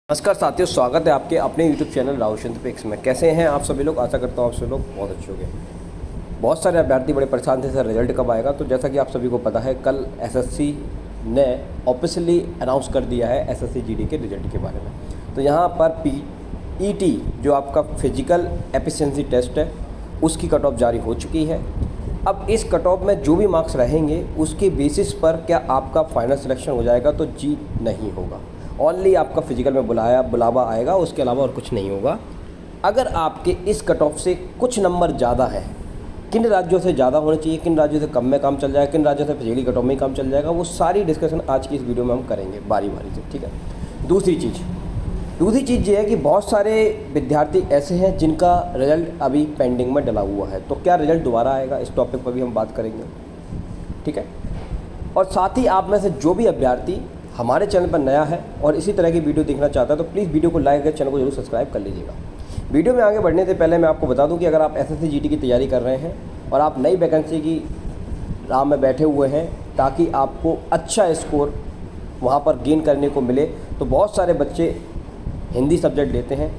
नमस्कार साथियों, स्वागत है आपके अपने YouTube चैनल राहुल पिक्स में। कैसे हैं आप सभी लोग? आशा करता हूँ आप सभी लोग बहुत अच्छे होंगे। बहुत सारे अभ्यर्थी बड़े परेशान थे सर रिजल्ट कब आएगा। तो जैसा कि आप सभी को पता है, कल एसएससी ने ऑफिशियली अनाउंस कर दिया है एसएससी जीडी के रिजल्ट के बारे में। तो यहाँ पर पीईटी जो आपका फिजिकल एफिशिएंसी टेस्ट है उसकी कट ऑफ जारी हो चुकी है। अब इस कट ऑफ में जो भी मार्क्स रहेंगे उसके बेसिस पर क्या आपका फाइनल सिलेक्शन हो जाएगा? तो जी नहीं होगा। ओनली आपका फिजिकल में बुलावा आएगा, उसके अलावा और कुछ नहीं होगा। अगर आपके इस कट ऑफ से कुछ नंबर ज़्यादा है, किन राज्यों से ज़्यादा होने चाहिए, किन राज्यों से कम में काम चल जाएगा, किन राज्यों से फिजिकली कट ऑफ में ही काम चल जाएगा, वो सारी डिस्कशन आज की इस वीडियो में हम करेंगे बारी बारी से। ठीक है। दूसरी चीज़ ये है कि बहुत सारे विद्यार्थी ऐसे हैं जिनका रिजल्ट अभी पेंडिंग में डला हुआ है। तो क्या रिजल्ट दोबारा आएगा, इस टॉपिक पर भी हम बात करेंगे। ठीक है। और साथ ही आप में से जो भी अभ्यर्थी हमारे चैनल पर नया है और इसी तरह की वीडियो देखना चाहता है तो प्लीज़ वीडियो को लाइक करके चैनल को जरूर सब्सक्राइब कर लीजिएगा। वीडियो में आगे बढ़ने से पहले मैं आपको बता दूं कि अगर आप एसएससी जीडी की तैयारी कर रहे हैं और आप नई वैकेंसी की राह में बैठे हुए हैं ताकि आपको अच्छा स्कोर वहाँ पर गेन करने को मिले, तो बहुत सारे बच्चे हिंदी सब्जेक्ट लेते हैं,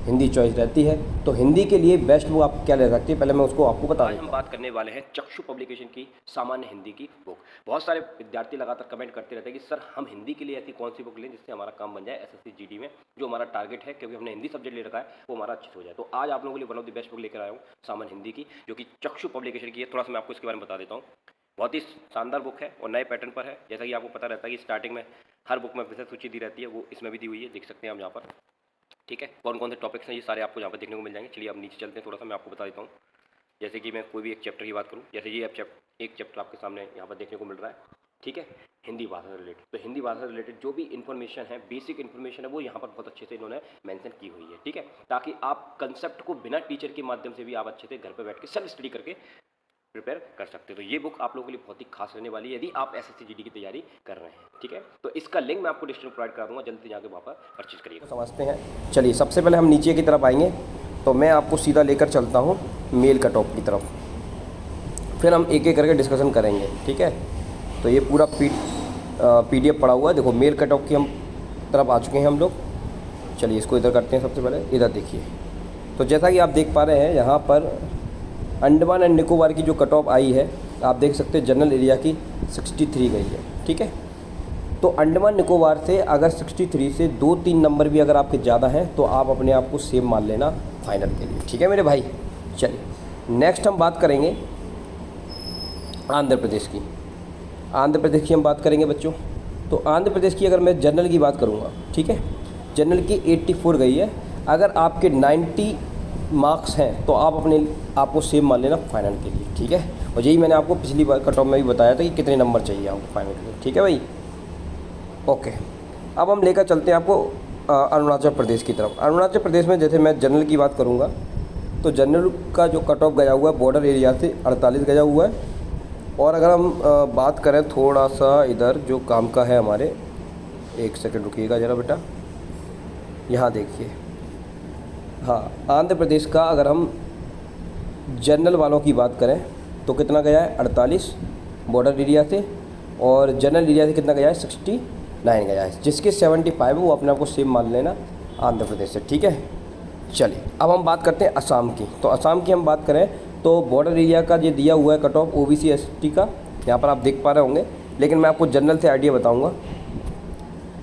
हिंदी चॉइस रहती है। तो हिंदी के लिए बेस्ट वो आप क्या ले सकते हैं, पहले मैं उसको आपको बता दूं। हम बात करने वाले हैं चक्षु पब्लिकेशन की सामान्य हिंदी की बुक। बहुत सारे विद्यार्थी लगातार कमेंट करते रहते हैं कि सर हम हिंदी के लिए ऐसी कौन सी बुक लें जिससे हमारा काम बन जाए एसएससी जीडी में, जो हमारा टारगेट है, क्योंकि हमने हिंदी सब्जेक्ट ले रखा है, वो हमारा अच्छे से हो जाए। तो आज आप लोगों के लिए one of the best book लेकर आया हूँ सामान्य हिंदी की, जो कि चक्षु पब्लिकेशन की है। थोड़ा सा मैं आपको इसके बारे में बता देता हूँ। बहुत ही शानदार बुक है और नए पैटर्न पर है। जैसा कि आपको पता रहता है कि स्टार्टिंग में हर बुक में विषय सूची दी रहती है, वो इसमें भी दी हुई है, देख सकते हैं हम यहाँ पर। ठीक है। कौन कौन से टॉपिक्स हैं ये सारे आपको यहाँ पर देखने को मिल जाएंगे। चलिए अब नीचे चलते हैं, थोड़ा सा मैं आपको बता देता हूँ। जैसे कि मैं कोई भी एक चैप्टर की बात करूँ, जैसे ये एक चैप्टर आपके सामने यहाँ पर देखने को मिल रहा है। ठीक है। हिंदी भाषा से रिलेटेड, तो हिंदी भाषा से रिलेटेड जो भी इन्फॉर्मेशन है, बेसिक इन्फॉर्मेशन है, वो यहाँ पर बहुत अच्छे से इन्होंने मेंशन की हुई है। ठीक है। ताकि आप कंसेप्ट को बिना टीचर के माध्यम से भी आप अच्छे से घर पर बैठ के सेल्फ स्टडी करके प्रिपेयर कर सकते हो। तो ये बुक आप लोगों के लिए बहुत ही खास रहने वाली है यदि आप एसएससी जीडी की तैयारी कर रहे हैं। ठीक है। तो इसका लिंक मैं आपको डिस्क्रिप्शन प्रोवाइड करा दूंगा, जल्दी जाकर वहाँ पर परचेज करिए। समझते हैं। चलिए सबसे पहले हम नीचे की तरफ आएंगे, तो मैं आपको सीधा लेकर चलता हूँ मेल कट ऑफ की तरफ, फिर हम एक एक करके डिस्कशन करेंगे। ठीक है। तो ये पूरा PDF पड़ा हुआ है। देखो मेल कट ऑफ की हम तरफ आ चुके हैं हम लोग। चलिए इसको इधर करते हैं। सबसे पहले इधर देखिए, तो जैसा कि आप देख पा रहे हैं यहाँ पर अंडमान एंड निकोबार की जो कट ऑफ आई है, आप देख सकते हैं जनरल एरिया की 63 गई है। ठीक है। तो अंडमान निकोबार से अगर 63 से 2-3 नंबर भी अगर आपके ज़्यादा हैं तो आप अपने आप को सेव मान लेना फाइनल के लिए। ठीक है मेरे भाई। चलिए नेक्स्ट हम बात करेंगे आंध्र प्रदेश की। आंध्र प्रदेश की हम बात करेंगे बच्चों। तो आंध्र प्रदेश की अगर मैं जनरल की बात करूँगा, ठीक है, जनरल की 84 गई है। अगर आपके 90 मार्क्स हैं तो आप अपने आपको सेम मान लेना फाइनल के लिए। ठीक है। और यही मैंने आपको पिछली बार कट ऑफ में भी बताया था कि कितने नंबर चाहिए आपको फाइनल के लिए। ठीक है भाई। ओके। अब हम लेकर चलते हैं आपको अरुणाचल प्रदेश की तरफ। अरुणाचल प्रदेश में जैसे मैं जनरल की बात करूँगा तो जनरल का जो कट ऑफ गया हुआ है बॉर्डर एरिया से 48 गया हुआ है। और अगर हम बात करें थोड़ा सा इधर जो काम का है हमारे, एक सेकेंड रुकिएगा ज़रा बेटा, यहाँ देखिए। हाँ, आंध्र प्रदेश का अगर हम जनरल वालों की बात करें तो कितना गया है 48 बॉर्डर एरिया से, और जनरल एरिया से कितना गया है 69 गया है। जिसके 75 है वो अपने आप को सेम मान लेना आंध्र प्रदेश से। ठीक है। चलिए अब हम बात करते हैं असम की। तो असम की हम बात करें तो बॉर्डर एरिया का ये दिया हुआ है कट ऑफ OBC ST का, यहाँ पर आप देख पा रहे होंगे। लेकिन मैं आपको जनरल से आइडिया बताऊँगा,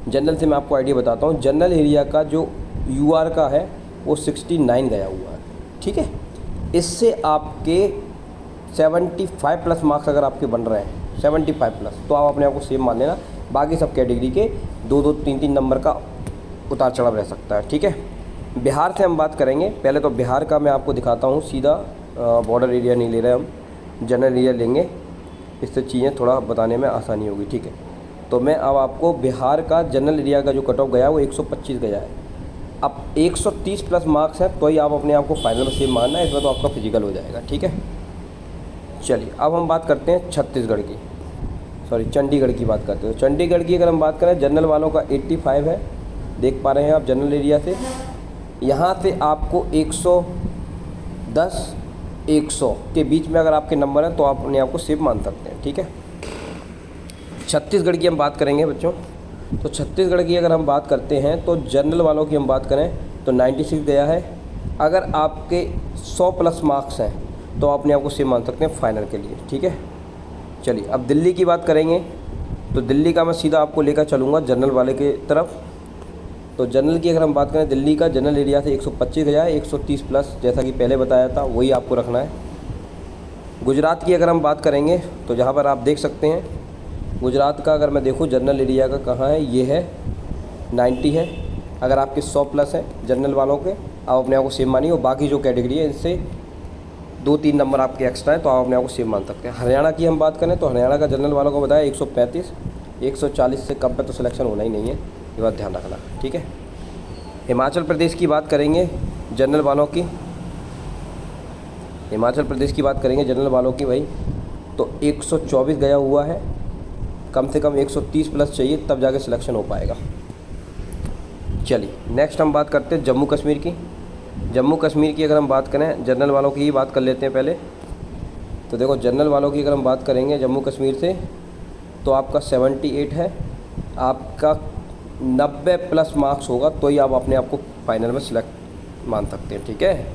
जनरल से मैं आपको आइडिया बताता हूँ। जनरल एरिया का जो UR का है वो 69 गया हुआ है। ठीक है। इससे आपके 75 प्लस मार्क्स अगर आपके बन रहे हैं 75 प्लस, तो आप अपने आप को सेम मान लेना। बाकी सब कैटेगरी के 2-2, 3-3 नंबर का उतार चढ़ाव रह सकता है। ठीक है। बिहार से हम बात करेंगे। पहले तो बिहार का मैं आपको दिखाता हूँ सीधा, बॉर्डर एरिया नहीं ले रहे हम, जनरल एरिया लेंगे, इससे चीज़ें थोड़ा बताने में आसानी होगी। ठीक है। तो मैं अब आपको बिहार का जनरल एरिया का जो कट ऑफ गया है वो 125 गया है। अब 130 प्लस मार्क्स है तो ही आप अपने आप को फाइनल में सेम मानना है, इसमें तो आपका फिजिकल हो जाएगा। ठीक है। चलिए अब हम बात करते हैं छत्तीसगढ़ की, चंडीगढ़ की बात करते हैं। चंडीगढ़ की अगर हम बात करें, जनरल वालों का 85 है, देख पा रहे हैं आप जनरल एरिया से। यहाँ से आपको 110 100 के बीच में अगर आपके नंबर हैं तो आप अपने आप को सेफ मान सकते हैं। ठीक है। छत्तीसगढ़ की हम बात करेंगे बच्चों, तो छत्तीसगढ़ की अगर हम बात करते हैं तो जनरल वालों की हम बात करें तो 96 गया है। अगर आपके 100 प्लस मार्क्स हैं तो अपने आप को सेम मान सकते हैं फाइनल के लिए, ठीक है। चलिए अब दिल्ली की बात करेंगे तो दिल्ली का मैं सीधा आपको लेकर चलूँगा जनरल वाले के तरफ। तो जनरल की अगर हम बात करें, दिल्ली का जनरल एरिया से 125 गया है, 130 प्लस जैसा कि पहले बताया था वही आपको रखना है। गुजरात की अगर हम बात करेंगे तो जहाँ पर आप देख सकते हैं गुजरात का अगर मैं देखूँ जनरल एरिया का कहाँ है, ये है 90 है। अगर आपके 100 प्लस है जनरल वालों के, आप अपने आप को सेम मानिए, और बाकी जो कैटेगरी है इनसे 2-3 नंबर आपके एक्स्ट्रा है तो आप अपने आप को सेम मान सकते हैं। हरियाणा की हम बात करें तो हरियाणा का जनरल वालों को बताया 135, 140 से कम पे तो सिलेक्शन होना ही नहीं है, ये बात ध्यान रखना, ठीक है। हिमाचल प्रदेश की बात करेंगे जनरल वालों की, हिमाचल प्रदेश की बात करेंगे जनरल वालों की भाई, तो 124 गया हुआ है। कम से कम 130 प्लस चाहिए तब जाके सिलेक्शन हो पाएगा। चलिए नेक्स्ट हम बात करते हैं जम्मू कश्मीर की। जम्मू कश्मीर की अगर हम बात करें, जनरल वालों की ही बात कर लेते हैं पहले। तो देखो जनरल वालों की अगर हम बात करेंगे जम्मू कश्मीर से तो आपका 78 है। आपका 90 प्लस मार्क्स होगा तो ही आप अपने आप को फाइनल में सिलेक्ट मान सकते हैं, ठीक है।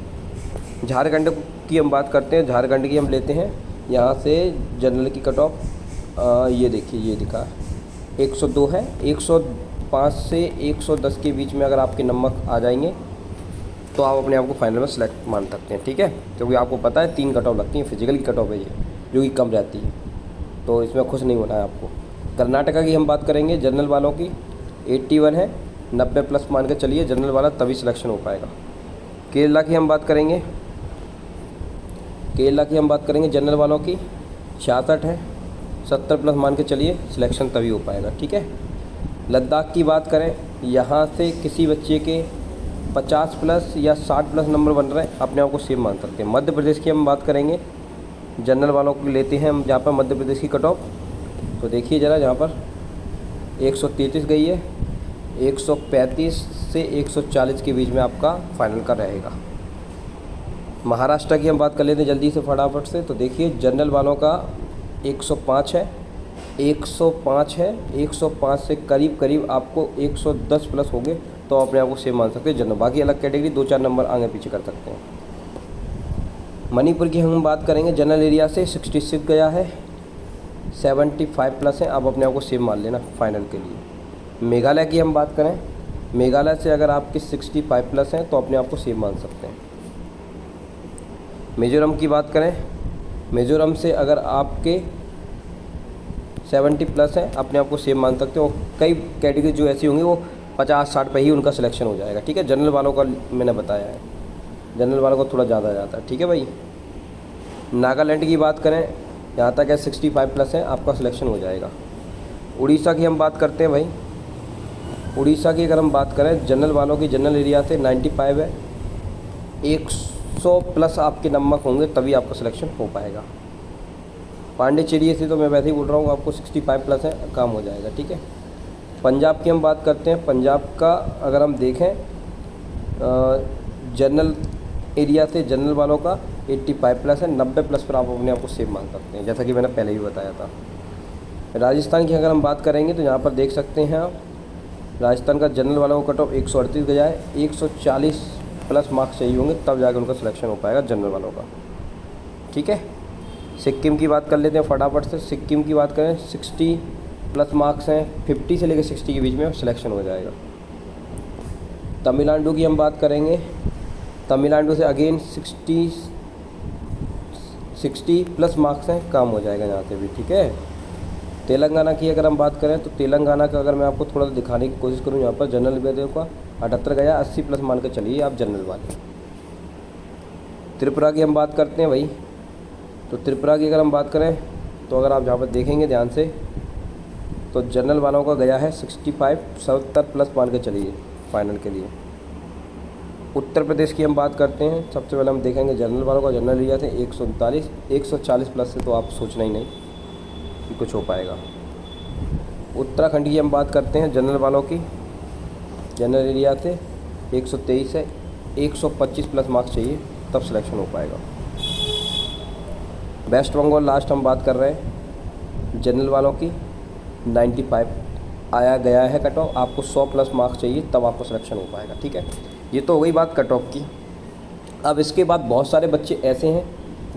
झारखंड की हम बात करते हैं, झारखंड की हम लेते हैं यहाँ से जनरल की कट ऑफ, ये देखिए ये दिखा 102 है। 105 से 110 के बीच में अगर आपके नंबर आ जाएंगे तो आप अपने आप को फाइनल में सेलेक्ट मान सकते हैं, ठीक है। क्योंकि आपको पता है 3 कट ऑफ लगती हैं, फिजिकल की कट ऑफ है ये जो कि कम रहती है, तो इसमें खुश नहीं होना है आपको। कर्नाटका की हम बात करेंगे जनरल वालों की 81 है। 90 प्लस मान के चलिए जनरल वाला, तभी सिलेक्शन हो पाएगा। केरला की हम बात करेंगे, केरला की हम बात करेंगे जनरल वालों की 66 है। 70 प्लस मान के चलिए सिलेक्शन तभी हो पाएगा, ठीक है। लद्दाख की बात करें, यहाँ से किसी बच्चे के 50 प्लस या 60 प्लस नंबर बन रहे हैं, अपने आप को सेम मान सकते हैं। मध्य प्रदेश की हम बात करेंगे जनरल वालों को लेते हैं हम, जहाँ पर मध्य प्रदेश की कट ऑफ, तो देखिए ज़रा जहाँ पर 133 गई है। 135 से 140 के बीच में आपका फाइनल का रहेगा। महाराष्ट्र की हम बात कर लेते हैं जल्दी से फटाफट से। तो देखिए जनरल वालों का 105 है, 105 है। 105 से करीब करीब आपको 110 प्लस हो गए तो अपने आप को सेम मान सकते हैं जनरल। बाकी अलग कैटेगरी 2-4 नंबर आगे पीछे कर सकते हैं। मणिपुर की हम बात करेंगे जनरल एरिया से 66 गया है। 75 प्लस है, आप अपने आप को सेम मान लेना फाइनल के लिए। मेघालय की हम बात करें, मेघालय से अगर आपके 65 प्लस हैं तो अपने आप को सेम मान सकते हैं। मिज़ोरम की बात करें, मिज़ोरम से अगर आपके 70 प्लस हैं अपने आप को सेम मान सकते हो। कई कैटेगरी जो ऐसी होंगी वो 50-60 पे ही उनका सिलेक्शन हो जाएगा, ठीक है। जनरल वालों का मैंने बताया है, जनरल वालों को थोड़ा ज़्यादा जाता है, ठीक है भाई। नागालैंड की बात करें, यहाँ तक है 65 प्लस है, आपका सिलेक्शन हो जाएगा। उड़ीसा की हम बात करते हैं भाई, उड़ीसा की अगर हम बात करें जनरल वालों की, जनरल एरिया से 95 है। 100 प्लस आपके नंबर होंगे तभी आपका सिलेक्शन हो पाएगा। पांडिचेरी से तो मैं वैसे ही बोल रहा हूँ, आपको 65 प्लस है, काम हो जाएगा, ठीक है। पंजाब की हम बात करते हैं, पंजाब का अगर हम देखें जनरल एरिया से जनरल वालों का 85 प्लस है। 90 प्लस पर आप अपने आप को सेम मान सकते हैं, जैसा कि मैंने पहले ही बताया था। राजस्थान की अगर हम बात करेंगे तो यहाँ पर देख सकते हैं आप, राजस्थान का जनरल वालों का कट ऑफ 138 गया है। 140 प्लस मार्क्स चाहिए होंगे तब जाकर उनका सिलेक्शन हो पाएगा जनरल वालों का, ठीक है। सिक्किम की बात कर लेते हैं फटाफट से। सिक्किम की बात करें 60 प्लस मार्क्स हैं, 50 से लेकर 60 के बीच में सिलेक्शन हो जाएगा। तमिलनाडु की हम बात करेंगे, तमिलनाडु से अगेन 60 प्लस मार्क्स हैं, काम हो जाएगा यहाँ से भी, ठीक है। तेलंगाना की अगर हम बात करें तो तेलंगाना का अगर मैं आपको थोड़ा सा दिखाने की कोशिश करूँ, यहाँ पर जनरल वेदर का 78 गया, 80 प्लस मान के चलिए आप जनरल वाले। त्रिपुरा की हम बात करते हैं भाई, तो त्रिपुरा की अगर हम बात करें तो अगर आप जहाँ पर देखेंगे ध्यान से तो जनरल वालों का गया है 65, 70 प्लस मान के चलिए फाइनल के लिए। उत्तर प्रदेश की हम बात करते हैं, सबसे पहले हम देखेंगे जनरल वालों का, जनरल एरिया थे 139, 140 प्लस से तो आप सोचना ही नहीं कि कुछ हो पाएगा। उत्तराखंड की हम बात करते हैं जनरल वालों की, जनरल एरिया से 123 है। 125 प्लस मार्क्स चाहिए तब सिलेक्शन हो पाएगा। वेस्ट बंगाल लास्ट हम बात कर रहे हैं जनरल वालों की 95 आया गया है कट ऑफ, आपको 100 प्लस मार्क्स चाहिए तब आपको सिलेक्शन हो पाएगा। ठीक है, ये तो हो गई बात कट ऑफ की। अब इसके बाद बहुत सारे बच्चे ऐसे हैं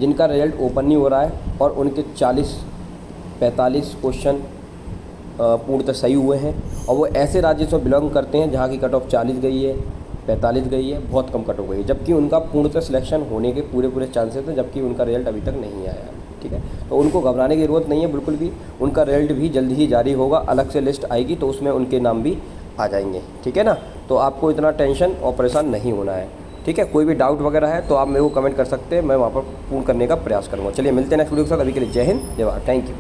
जिनका रिजल्ट ओपन नहीं हो रहा है और उनके 40-45 क्वेश्चन पूर्णतः सही हुए हैं, और वो ऐसे राज्य से बिलोंग करते हैं जहाँ की कट ऑफ 40 गई है, 45 गई है, बहुत कम कट हो गई है, जबकि उनका पूर्णतः सिलेक्शन होने के पूरे चांसेस हैं, जबकि उनका रिजल्ट अभी तक नहीं आया है। ठीक है, तो उनको घबराने की ज़रूरत नहीं है बिल्कुल भी। उनका रिजल्ट भी जल्दी ही जारी होगा, अलग से लिस्ट आएगी तो उसमें उनके नाम भी आ जाएंगे। ठीक है ना, तो आपको इतना टेंशन और परेशान नहीं होना है। ठीक है, कोई भी डाउट वगैरह है तो आप मेरे को कमेंट कर सकते हैं, मैं वहाँ पर पूर्ण करने का प्रयास करूँगा। चलिए मिलते हैं नेक्स्ट वीडियो के साथ, अभी के लिए जय हिंद, जय भारत, थैंक यू।